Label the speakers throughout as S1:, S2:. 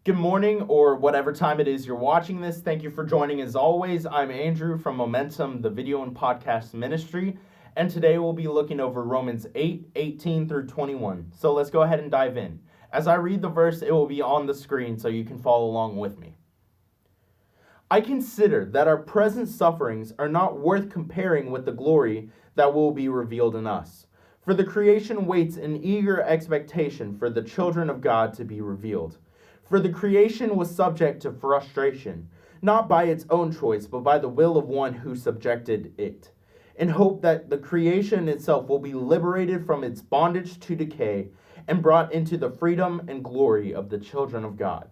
S1: Good morning, or whatever time it is you're watching this. Thank you for joining as always. I'm Andrew from Momentum, the video and podcast ministry, and today we'll be looking over Romans 8:18 through 21. So let's go ahead and dive in. As I read the verse, it will be on the screen so you can follow along with me. I consider that our present sufferings are not worth comparing with the glory that will be revealed in us. For the creation waits in eager expectation for the children of God to be revealed. For the creation was subject to frustration, not by its own choice, but by the will of one who subjected it, in hope that the creation itself will be liberated from its bondage to decay and brought into the freedom and glory of the children of God.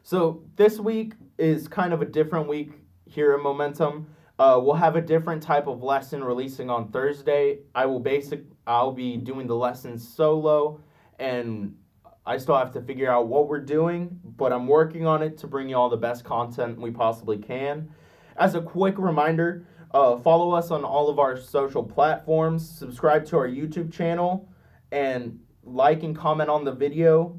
S1: So this week is kind of a different week here at Momentum. We'll have a different type of lesson releasing on Thursday. I'll be doing the lessons solo, and I still have to figure out what we're doing, but I'm working on it to bring you all the best content we possibly can. As a quick reminder, follow us on all of our social platforms, subscribe to our YouTube channel, and like and comment on the video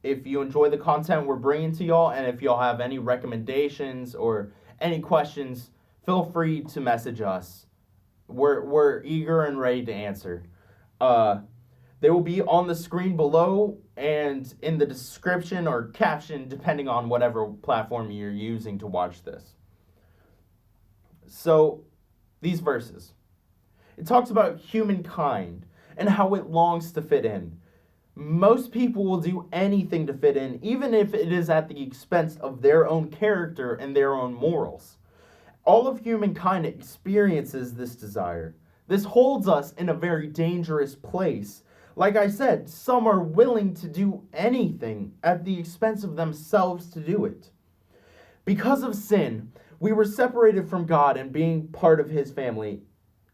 S1: if you enjoy the content we're bringing to y'all, and if y'all have any recommendations or any questions, feel free to message us. We're eager and ready to answer. They will be on the screen below and in the description or caption, depending on whatever platform you're using to watch this. So, these verses. It talks about humankind and how it longs to fit in. Most people will do anything to fit in, even if it is at the expense of their own character and their own morals. All of humankind experiences this desire. This holds us in a very dangerous place. Like I said, some are willing to do anything at the expense of themselves to do it. Because of sin, we were separated from God and being part of His family.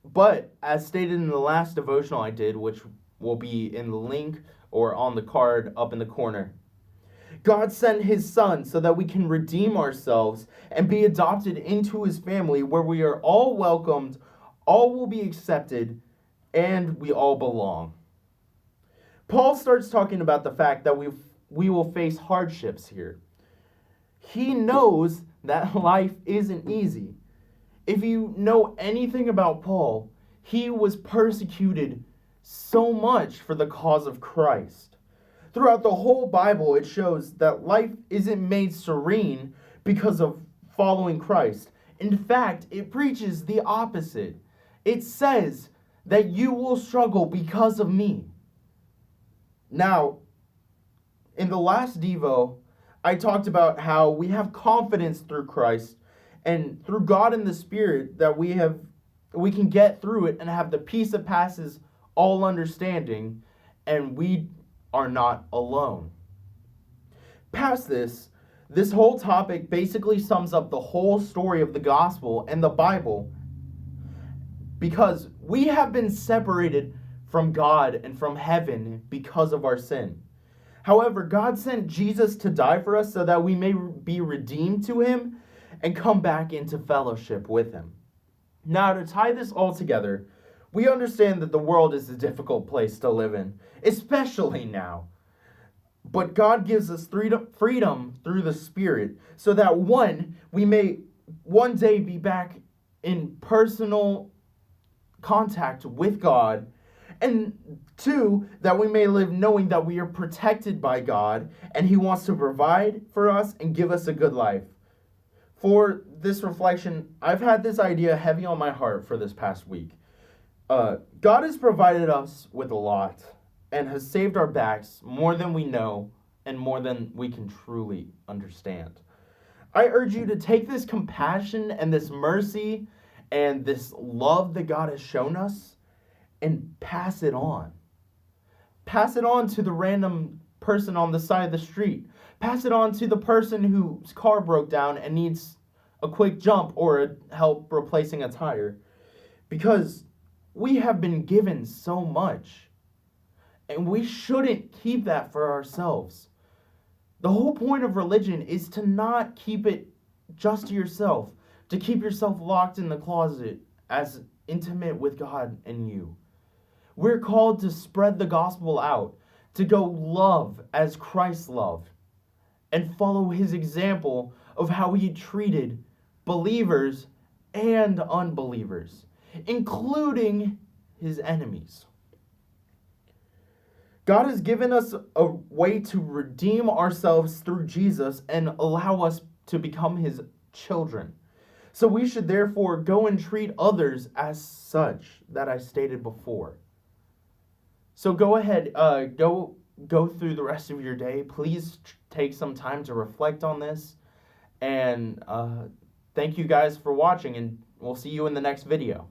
S1: But, as stated in the last devotional I did, which will be in the link or on the card up in the corner, God sent His Son so that we can redeem ourselves and be adopted into His family, where we are all welcomed, all will be accepted, and we all belong. Paul starts talking about the fact that we will face hardships here. He knows that life isn't easy. If you know anything about Paul, he was persecuted so much for the cause of Christ. Throughout the whole Bible, it shows that life isn't made serene because of following Christ. In fact, it preaches the opposite. It says that you will struggle because of me. Now, in the last Devo, I talked about how we have confidence through Christ and through God and the Spirit that we can get through it and have the peace that passes all understanding, and we are not alone. Past this whole topic basically sums up the whole story of the gospel and the Bible, because we have been separated from God and from heaven because of our sin. However, God sent Jesus to die for us so that we may be redeemed to Him and come back into fellowship with Him. Now, to tie this all together, we understand that the world is a difficult place to live in, especially now. But God gives us freedom through the Spirit so that we may one day be back in personal contact with God, and two, that we may live knowing that we are protected by God and He wants to provide for us and give us a good life. For this reflection, I've had this idea heavy on my heart for this past week. God has provided us with a lot and has saved our backs more than we know and more than we can truly understand. I urge you to take this compassion and this mercy and this love that God has shown us and pass it on. Pass it on to the random person on the side of the street. Pass it on to the person whose car broke down and needs a quick jump or help replacing a tire. Because we have been given so much, and we shouldn't keep that for ourselves. The whole point of religion is to not keep it just to yourself, to keep yourself locked in the closet as intimate with God and you. We're called to spread the gospel out, to go love as Christ loved. and follow his example of how he treated believers and unbelievers, including his enemies. God has given us a way to redeem ourselves through Jesus and allow us to become his children. So we should therefore go and treat others as such that I stated before. So go ahead, go through the rest of your day. Please take some time to reflect on this. And thank you guys for watching, and we'll see you in the next video.